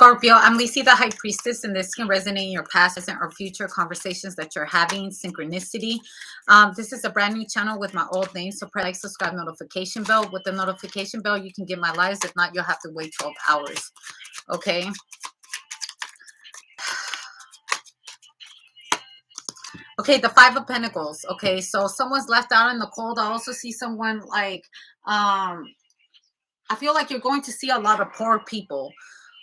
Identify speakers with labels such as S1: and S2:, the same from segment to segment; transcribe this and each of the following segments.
S1: Scorpio, I'm Lisi, the High Priestess, and this can resonate in your past, present, or future conversations that you're having. Synchronicity. This is a brand new channel with my old name, so like, subscribe, notification bell. With the notification bell, you can get my lives. If not, you'll have to wait 12 hours. Okay. Okay, the Five of Pentacles. Okay, so someone's left out in the cold. I also see someone like, I feel like you're going to see a lot of poor people.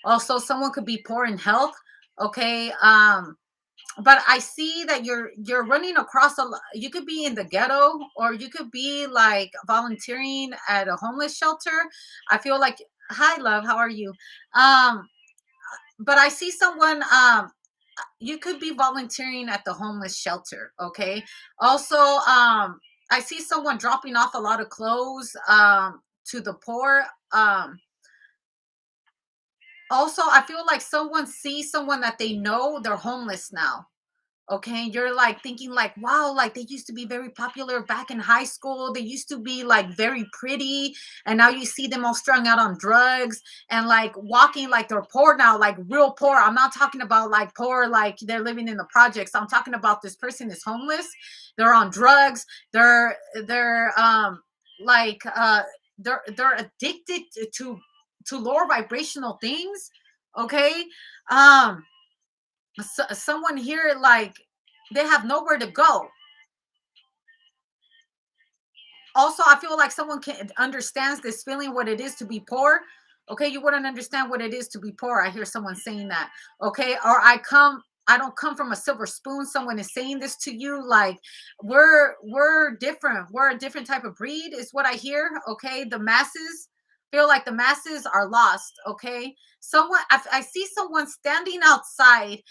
S1: Also, someone could be poor in health. Okay. But I see that you're running across you could be in the ghetto, or you could be like volunteering at a homeless shelter. I feel like, hi love, how are you? But I see someone, you could be volunteering at the homeless shelter. Okay. Also, I see someone dropping off a lot of clothes to the poor. Also, I feel like someone sees someone that they know, they're homeless now. Okay, you're like thinking like, wow, like they used to be very popular back in high school. They used to be like very pretty, and now you see them all strung out on drugs and like walking like they're poor now, like real poor. I'm not talking about like poor like they're living in the projects. I'm talking about this person is homeless. They're on drugs. They're like they're addicted to lower vibrational things. Okay. um Someone here, like they have nowhere to go. Also, I feel like someone can understands this feeling, what it is to be poor. Okay, you wouldn't understand what it is to be poor. I hear someone saying that. Okay, or I don't come from a silver spoon. Someone is saying this to you, like we're different. We're a different type of breed, is what I hear. Okay, the masses feel like the masses are lost. Okay, I see someone standing outside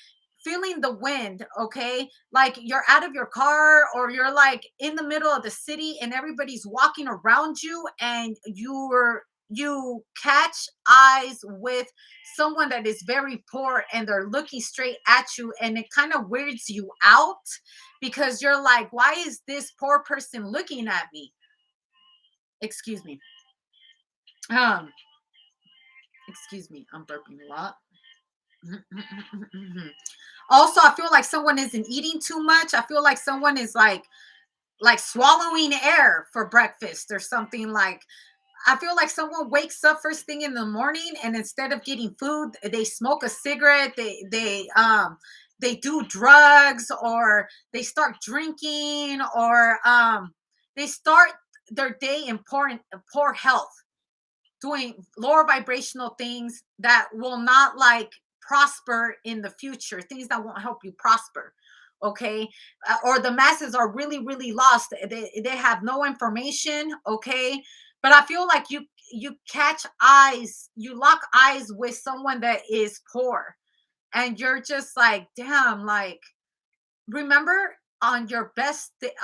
S1: feeling the wind. Okay, like you're out of your car, or you're like in the middle of the city and everybody's walking around you, and you catch eyes with someone that is very poor, and they're looking straight at you, and it kind of weirds you out because you're like, why is this poor person looking at me? Excuse me. um Excuse me, I'm burping a lot. Also, I feel like someone isn't eating too much. I feel like someone is like swallowing air for breakfast or something. Like, I feel like someone wakes up first thing in the morning, and instead of getting food, they smoke a cigarette. They do drugs, or they start drinking, or they start their day in poor health, doing lower vibrational things that will not like prosper in the future, things that won't help you prosper. Okay. Or the masses are really really lost. They have no information. Okay. But I feel like you catch eyes, you lock eyes with someone that is poor, and you're just like, damn, like, remember, on your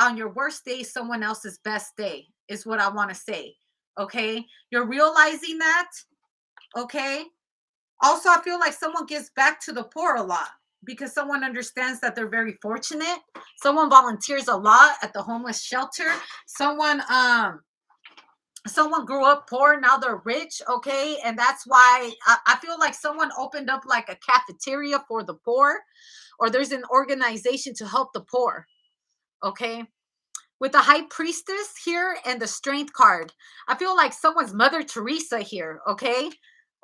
S1: on your worst day, someone else's best day is what I want to say. Okay, you're realizing that. Okay. Also, I feel like someone gives back to the poor a lot because someone understands that they're very fortunate. Someone volunteers a lot at the homeless shelter. Someone grew up poor, now they're rich. Okay, and that's why I feel like someone opened up like a cafeteria for the poor, or there's an organization to help the poor. Okay, with the High Priestess here and the Strength card, I feel like someone's Mother Teresa here. Okay,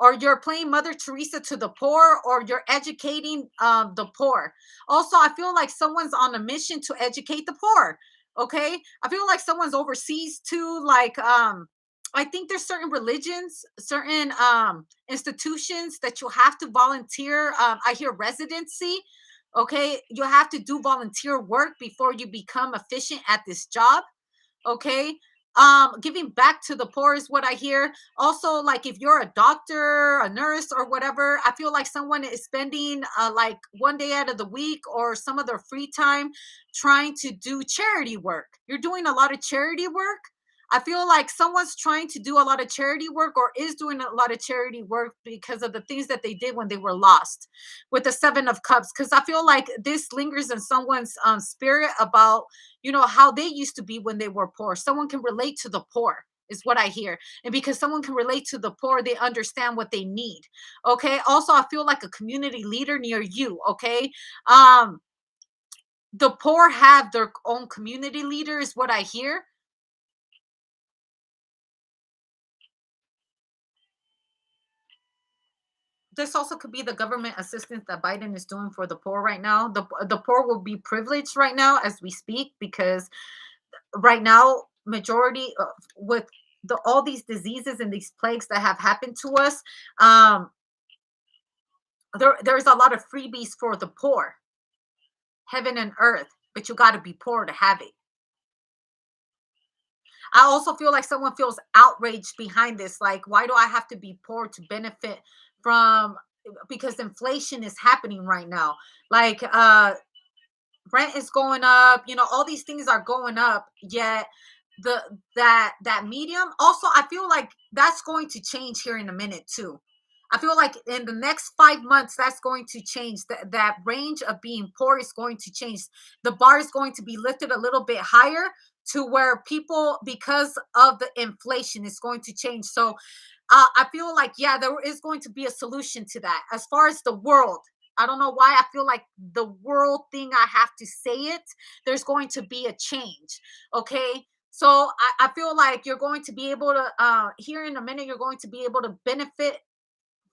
S1: or you're playing Mother Teresa to the poor, or you're educating the poor. Also, I feel like someone's on a mission to educate the poor. Okay, I feel like someone's overseas too. Like, I think there's certain religions, certain institutions that you have to volunteer. I hear residency. Okay, you have to do volunteer work before you become efficient at this job. Okay, giving back to the poor is what I hear. Also, like if you're a doctor, a nurse, or whatever, I feel like someone is spending like one day out of the week or some of their free time trying to do charity work. You're doing a lot of charity work. I feel like someone's trying to do a lot of charity work, or is doing a lot of charity work because of the things that they did when they were lost with the Seven of Cups. Because I feel like this lingers in someone's spirit about, how they used to be when they were poor. Someone can relate to the poor. is what I hear. And because someone can relate to the poor, they understand what they need. Okay. Also, I feel like a community leader near you. Okay. Um, the poor have their own community leader, is what I hear. This also could be the government assistance that Biden is doing for the poor right now. The poor will be privileged right now as we speak, because right now majority with all these diseases and these plagues that have happened to us, um there's a lot of freebies for the poor, heaven and earth, but you got to be poor to have it. I also feel like someone feels outraged behind this, like, why do I have to be poor to benefit from, because inflation is happening right now, like rent is going up, all these things are going up, yet the that medium, also I feel like that's going to change here in a minute too. I feel like in the next 5 months that's going to change. That range of being poor is going to change. The bar is going to be lifted a little bit higher, to where people, because of the inflation, is going to change. So I feel like, yeah, there is going to be a solution to that. As far as the world, I don't know why I feel like the world thing, I have to say it. There's going to be a change. Okay. So I feel like you're going to be able to, here in a minute, you're going to be able to benefit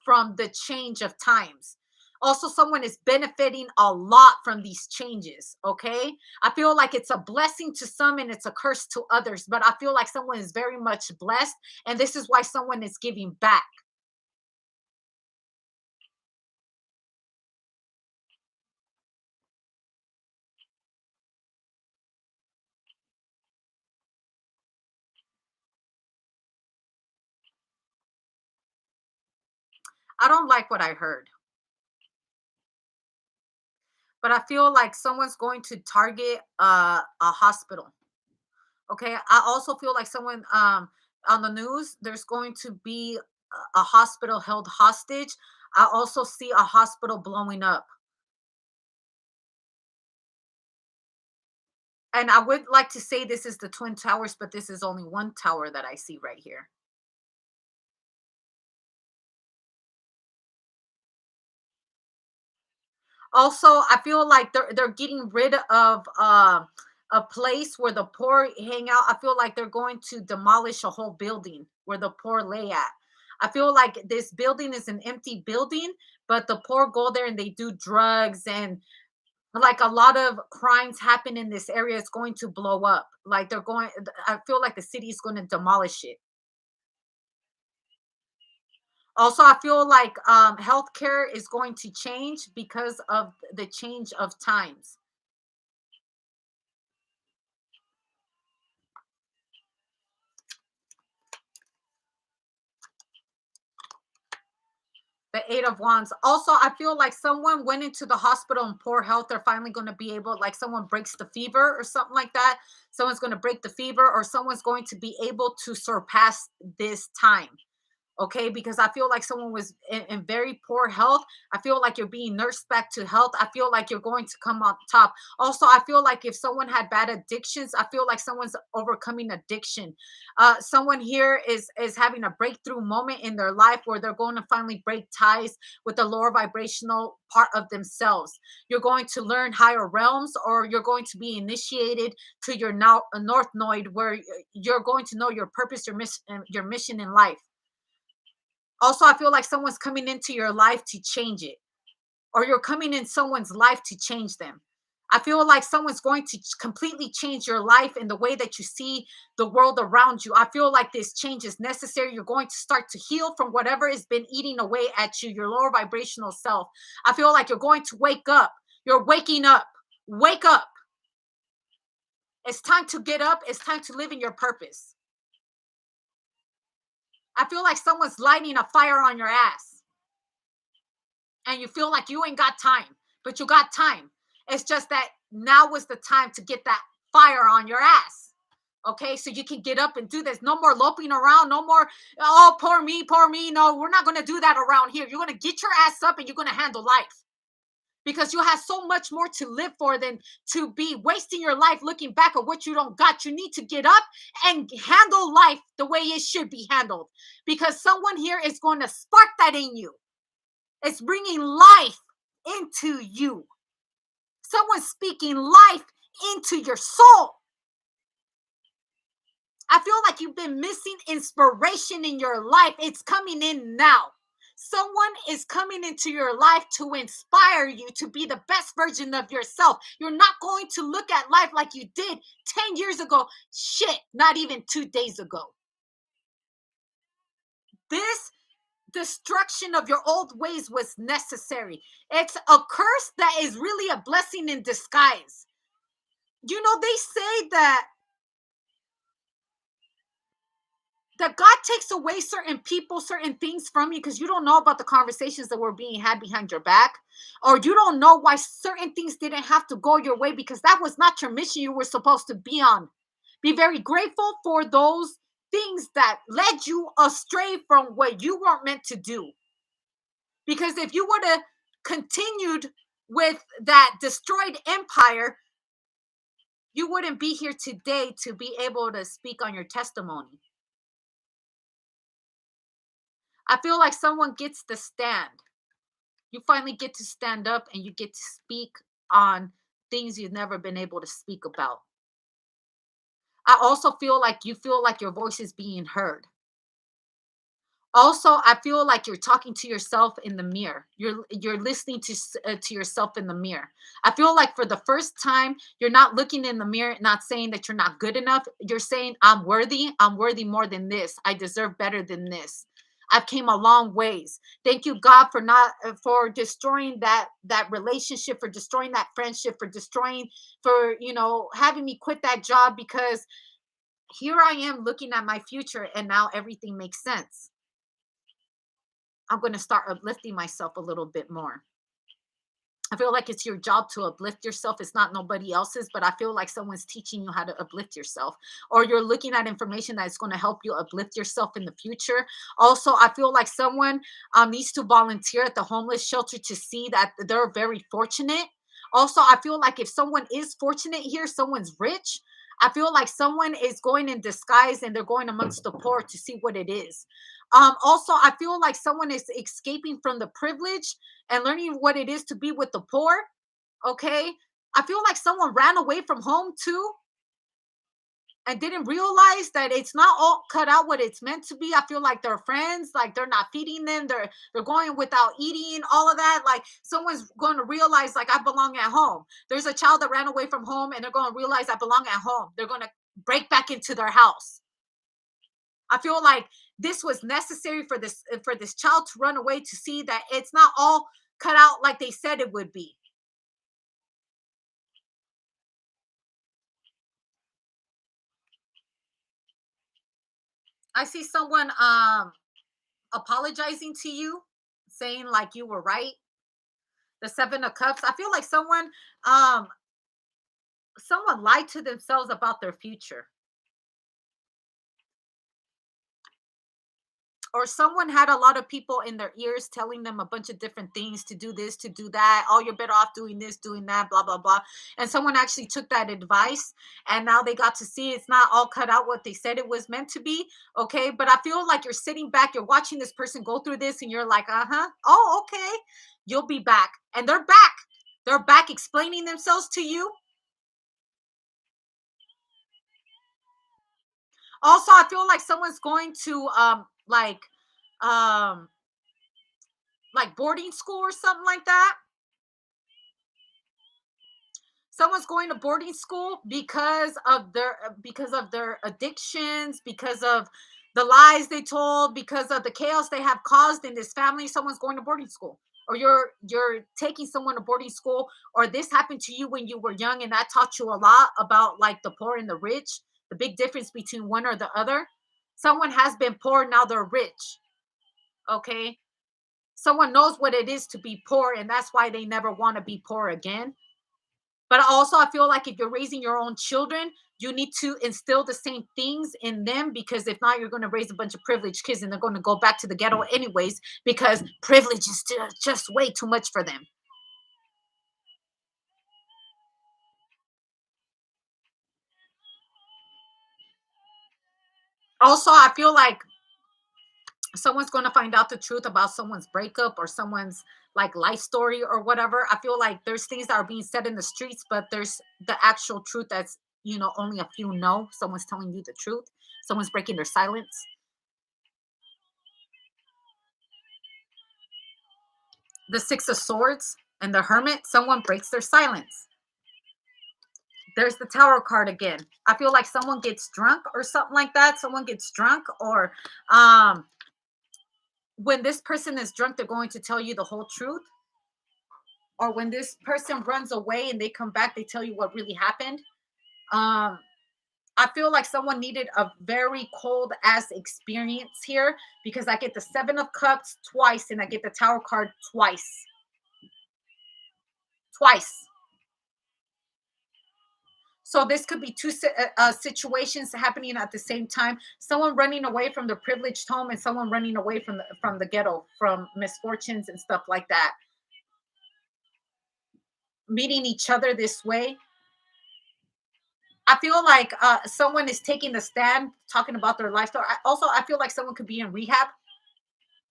S1: from the change of times. Also, someone is benefiting a lot from these changes. Okay. I feel like it's a blessing to some and it's a curse to others, but I feel like someone is very much blessed. And this is why someone is giving back. I don't like what I heard, but I feel like someone's going to target a hospital. Okay. I also feel like someone, on the news, there's going to be a hospital held hostage. I also see a hospital blowing up. And I would like to say this is the Twin Towers, but this is only one tower that I see right here. Also, I feel like they're getting rid of a place where the poor hang out. I feel like they're going to demolish a whole building where the poor lay at. I feel like this building is an empty building, but the poor go there and they do drugs, and like a lot of crimes happen in this area. It's going to blow up. Like they're going, I feel like the city is going to demolish it. Also, I feel like healthcare is going to change because of the change of times. The Eight of Wands. Also, I feel like someone went into the hospital in poor health. They're finally going to be able, like someone breaks the fever or something like that. Someone's going to break the fever, or someone's going to be able to surpass this time. Okay, because I feel like someone was in very poor health. I feel like you're being nursed back to health. I feel like you're going to come on top. Also, I feel like if someone had bad addictions, I feel like someone's overcoming addiction. Someone here is having a breakthrough moment in their life where they're going to finally break ties with the lower vibrational part of themselves. You're going to learn higher realms, or you're going to be initiated to your now north node, where you're going to know your purpose, your mission in life. Also, I feel like someone's coming into your life to change it, or you're coming in someone's life to change them. I feel like someone's going to completely change your life in the way that you see the world around you. I feel like this change is necessary. You're going to start to heal from whatever has been eating away at you, your lower vibrational self. I feel like you're going to wake up. You're waking up. Wake up. It's time to get up. It's time to live in your purpose. I feel like someone's lighting a fire on your ass, and you feel like you ain't got time, but you got time. It's just that now was the time to get that fire on your ass. Okay, so you can get up and do this. No more loping around. No more, oh, poor me, poor me. No, we're not going to do that around here. You're going to get your ass up and you're going to handle life. because you have so much more to live for than to be wasting your life looking back at what you don't got. You need to get up and handle life the way it should be handled, because someone here is going to spark that in you. It's bringing life into you. Someone's speaking life into your soul. I feel like you've been missing inspiration in your life. It's coming in now. Someone is coming into your life to inspire you to be the best version of yourself. You're not going to look at life like you did 10 years ago. Shit, not even 2 days ago. This destruction of your old ways was necessary. It's a curse that is really a blessing in disguise. You know, they say that God takes away certain people, certain things from you because you don't know about the conversations that were being had behind your back, or you don't know why certain things didn't have to go your way because that was not your mission you were supposed to be on. Be very grateful for those things that led you astray from what you weren't meant to do. Because if you would have continued with that destroyed empire, you wouldn't be here today to be able to speak on your testimony. I feel like someone gets to stand. You finally get to stand up and you get to speak on things you've never been able to speak about. I also feel like your voice is being heard. Also, I feel like you're talking to yourself in the mirror. You're listening to yourself in the mirror. I feel like for the first time, you're not looking in the mirror, not saying that you're not good enough. You're saying, "I'm worthy. I'm worthy more than this. I deserve better than this. I've came a long ways. Thank you, God, for not for destroying that relationship, for destroying that friendship, for having me quit that job because here I am looking at my future and now everything makes sense. I'm going to start uplifting myself a little bit more." I feel like it's your job to uplift yourself. It's not nobody else's, but I feel like someone's teaching you how to uplift yourself, or you're looking at information that's going to help you uplift yourself in the future. Also, I feel like someone needs to volunteer at the homeless shelter to see that they're very fortunate. Also, I feel like if someone is fortunate here, someone's rich. I feel like someone is going in disguise and they're going amongst the poor to see what it is. Also, I feel like someone is escaping from the privilege and learning what it is to be with the poor. Okay. I feel like someone ran away from home too and didn't realize that it's not all cut out what it's meant to be. I feel like their friends, like they're not feeding them, they're going without eating, all of that. Like someone's going to realize, like, I belong at home. There's a child that ran away from home and they're going to realize I belong at home. They're going to break back into their house. I feel like this was necessary for this child to run away to see that it's not all cut out like they said it would be. I see someone apologizing to you, saying like you were right. The 7 of Cups. I feel like um someone lied to themselves about their future. Or someone had a lot of people in their ears telling them a bunch of different things to do this, to do that. Oh, you're better off doing this, doing that, blah, blah, blah. And someone actually took that advice and now they got to see it's not all cut out what they said it was meant to be. Okay. But I feel like you're sitting back, you're watching this person go through this and you're like, uh huh. Oh, okay. You'll be back. And they're back. They're back explaining themselves to you. Also, I feel like someone's going to um like boarding school or something like that. Someone's going to boarding school because of their addictions, because of the lies they told, because of the chaos they have caused in this family. Someone's going to boarding school, or you're taking someone to boarding school, or this happened to you when you were young and that taught you a lot about like the poor and the rich, the big difference between one or the other. Someone has been poor, now they're rich. Okay. Someone knows what it is to be poor and that's why they never want to be poor again. But also, I feel like if you're raising your own children, you need to instill the same things in them, because if not, you're going to raise a bunch of privileged kids and they're going to go back to the ghetto anyways because privilege is just way too much for them. Also, I feel like someone's going to find out the truth about someone's breakup or someone's like life story or whatever. I feel like there's things that are being said in the streets, but there's the actual truth that's, only a few know. Someone's telling you the truth. Someone's breaking their silence. The Six of Swords and the Hermit, someone breaks their silence. There's the Tower card again. I feel like someone gets drunk or something like that. Someone gets drunk, or um when this person is drunk, they're going to tell you the whole truth. Or when this person runs away and they come back, they tell you what really happened. Um, I feel like someone needed a very cold ass experience here, because I get the Seven of Cups twice and I get the Tower card twice. Twice. So this could be two situations happening at the same time. Someone running away from the privileged home and someone running away from the ghetto, from misfortunes and stuff like that. Meeting each other this way. I feel like someone is taking the stand, talking about their life story. Also, I feel like someone could be in rehab.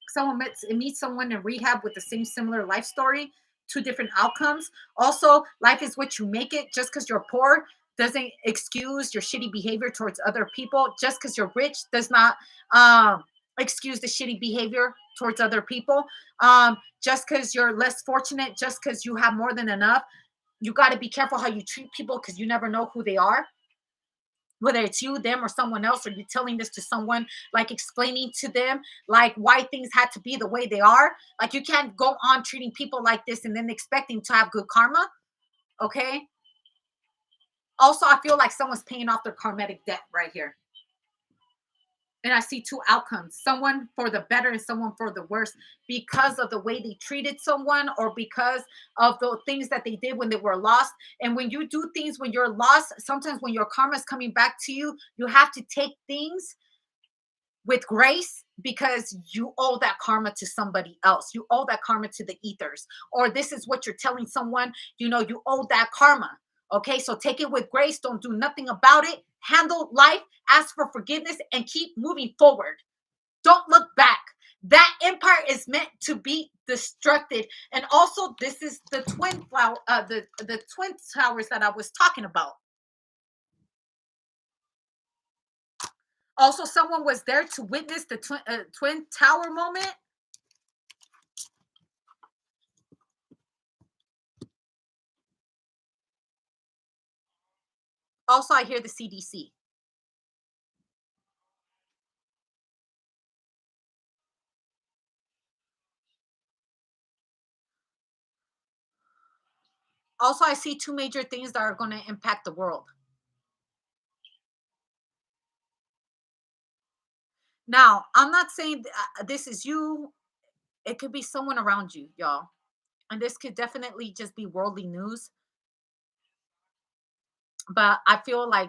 S1: Someone meets someone in rehab with the same similar life story, two different outcomes. Also, life is what you make it. Just because you're poor doesn't excuse your shitty behavior towards other people. Just because you're rich does not excuse the shitty behavior towards other people. Just because you're less fortunate, just because you have more than enough, you got to be careful how you treat people, because you never know who they are, whether it's you, them, or someone else. Or you telling this to someone, like explaining to them like why things had to be the way they are. Like, you can't go on treating people like this and then expecting to have good karma. Okay. Also, I feel like someone's paying off their karmatic debt right here. And I see two outcomes, someone for the better and someone for the worse, because of the way they treated someone, or because of the things that they did when they were lost. And when you do things when you're lost, sometimes when your karma is coming back to you, you have to take things with grace, because you owe that karma to somebody else. You owe that karma to the ethers. Or this is what you're telling someone, you owe that karma. Okay, so take it with grace. Don't do nothing about it. Handle life, ask for forgiveness, and keep moving forward. Don't look back. That empire is meant to be destructed. And also, this is the twin flower, the twin towers that I was talking about. Also, someone was there to witness the twin tower moment. Also, I hear the CDC. Also, I see two major things that are going to impact the world. Now, I'm not saying this is you. It could be someone around you, y'all. And this could definitely just be worldly news. But I feel like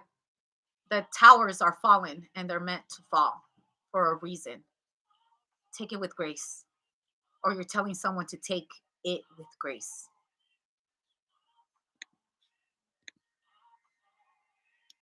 S1: the towers are falling and they're meant to fall for a reason. Take it with grace. Or you're telling someone to take it with grace.